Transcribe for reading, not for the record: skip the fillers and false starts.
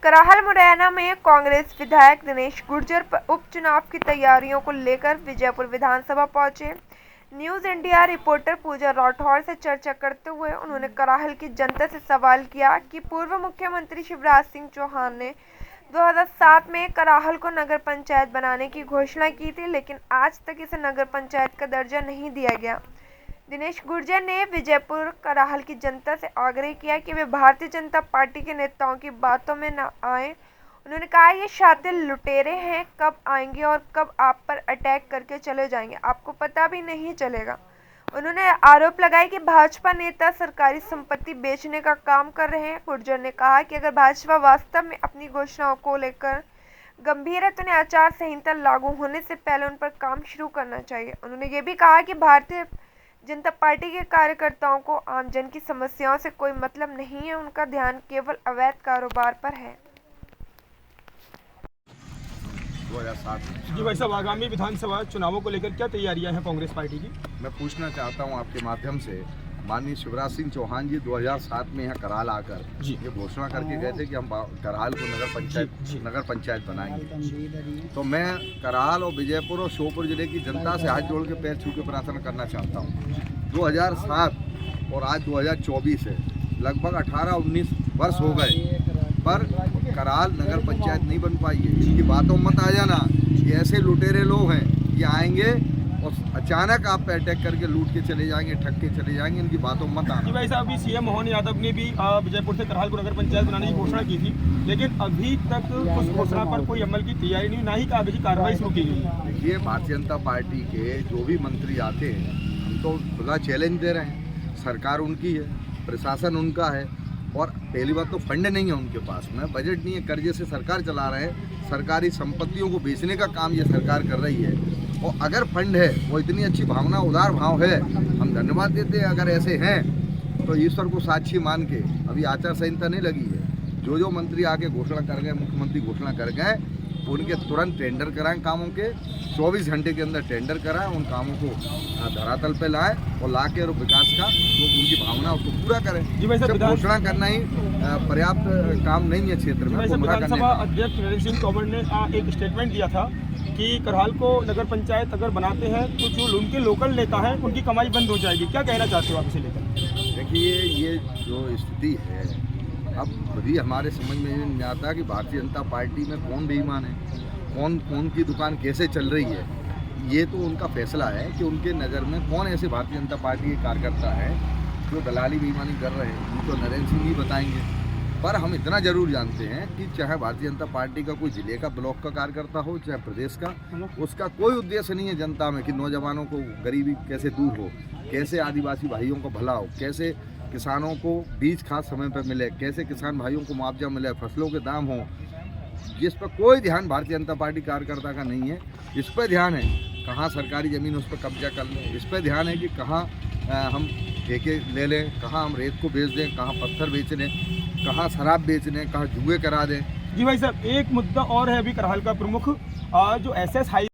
कराहल मुरैना में कांग्रेस विधायक दिनेश गुर्जर उपचुनाव की तैयारियों को लेकर विजयपुर विधानसभा पहुंचे। न्यूज़ इंडिया रिपोर्टर पूजा राठौर से चर्चा करते हुए उन्होंने कराहल की जनता से सवाल किया कि पूर्व मुख्यमंत्री शिवराज सिंह चौहान ने 2007 में कराहल को नगर पंचायत बनाने की घोषणा की थी, लेकिन आज तक इसे नगर पंचायत का दर्जा नहीं दिया गया। दिनेश गुर्जर ने विजयपुर कराहल की जनता से आग्रह किया कि वे भारतीय जनता पार्टी के नेताओं की बातों में न आए। उन्होंने कहा, ये शातिर लुटेरे हैं, कब आएंगे और कब आप पर अटैक करके चले जाएंगे, आपको पता भी नहीं चलेगा। उन्होंने आरोप लगाया कि भाजपा नेता सरकारी संपत्ति बेचने का काम कर रहे हैं। गुर्जर ने कहा कि अगर भाजपा वास्तव में अपनी घोषणाओं को लेकर गंभीर है तो उन्हें आचार संहिता लागू होने से पहले उन पर काम शुरू करना चाहिए। उन्होंने ये भी कहा कि भारतीय जनता पार्टी के कार्यकर्ताओं को आमजन की समस्याओं से कोई मतलब नहीं है, उनका ध्यान केवल अवैध कारोबार पर है। 2007 जी भाई साहब, आगामी विधानसभा चुनावों को लेकर क्या तैयारियां हैं कांग्रेस पार्टी की? मैं पूछना चाहता हूं आपके माध्यम से, माननीय शिवराज सिंह चौहान जी 2007 में यहाँ कराल आकर ये घोषणा करके गए थे कि हम कराल को नगर पंचायत बनाएंगे। तो मैं कराल और विजयपुर और श्योपुर जिले की जनता से हाथ जोड़ के पैर छू के प्रार्थना करना चाहता हूँ। 2007 और आज 2024 है, लगभग 18-19 वर्ष हो गए, पर कराल नगर पंचायत नहीं बन पाई है। इनकी बातों मत आ जाना, ये ऐसे लुटेरे लोग हैं, ये आएंगे और अचानक आप पे अटैक करके लूट के चले जाएंगे, ठग के चले जाएंगे, इनकी बातों मत आना। जी भाई साहब, अभी सीएम मोहन यादव ने भी विजयपुर से कराहल को नगर पंचायत बनाने की घोषणा की थी, लेकिन अभी तक उस घोषणा पर कोई अमल की तैयारी नहीं, ना ही आगे की कार्रवाई शुरू की गई। देखिए, भारतीय जनता पार्टी के जो भी मंत्री आते हैं, हम तो खुला चैलेंज दे रहे हैं, सरकार उनकी है, प्रशासन उनका है, और पहली बात तो फंड नहीं है उनके पास में, बजट नहीं है, कर्जे से सरकार चला रहे हैं, सरकारी संपत्तियों को बेचने का काम ये सरकार कर रही है। और अगर फंड है, वो इतनी अच्छी भावना, उदार भाव है, हम धन्यवाद देते हैं। अगर ऐसे हैं तो ईश्वर को साक्षी मान के, अभी आचार संहिता नहीं लगी है, जो मंत्री आके घोषणा कर गए, मुख्यमंत्री घोषणा कर गए, उनके तुरंत टेंडर कराएं, कामों के 24 घंटे के अंदर टेंडर कराएं, उन कामों को धरातल पे लाएं और ला के और विकास का जो उनकी भावना उसको पूरा करें। सिर्फ घोषणा करना ही पर्याप्त काम नहीं है क्षेत्र में। विधानसभा अध्यक्ष नरेंद्र सिंह तोमर ने एक स्टेटमेंट दिया था कि कराहल को नगर पंचायत अगर बनाते हैं तो जो उनके लोकल नेता हैं उनकी कमाई बंद हो जाएगी। क्या कहना चाहते हो आप इसे लेकर? देखिए, ये जो स्थिति है, अब भी हमारे समझ में नहीं आता कि भारतीय जनता पार्टी में कौन बेईमान है, कौन की दुकान कैसे चल रही है। ये तो उनका फैसला है कि उनके नज़र में कौन ऐसे भारतीय जनता पार्टी के कार्यकर्ता है जो दलाली बेईमानी कर रहे हैं, उनको नरेंद्र सिंह ही बताएंगे। पर हम इतना जरूर जानते हैं कि चाहे भारतीय जनता पार्टी का कोई जिले का ब्लॉक का कार्यकर्ता हो, चाहे प्रदेश का, उसका कोई उद्देश्य नहीं है जनता में कि नौजवानों को गरीबी कैसे दूर हो, कैसे आदिवासी भाइयों को भला हो, कैसे किसानों को बीज खाद समय पर मिले, कैसे किसान भाइयों को मुआवजा मिले, फसलों के दाम हो। जिस पर कोई ध्यान भारतीय जनता पार्टी कार्यकर्ता का नहीं है। इस पर ध्यान है कहाँ सरकारी ज़मीन उस पर कब्जा कर लें, इस पर ध्यान है कि कहाँ हम ठेके ले लें, कहाँ हम रेत को बेच दें, कहाँ पत्थर बेच लें, कहाँ शराब बेच दें, कहाँ जुए करा दें। जी भाई साहब, एक मुद्दा और है अभी कराहल का प्रमुख, जो SS हाई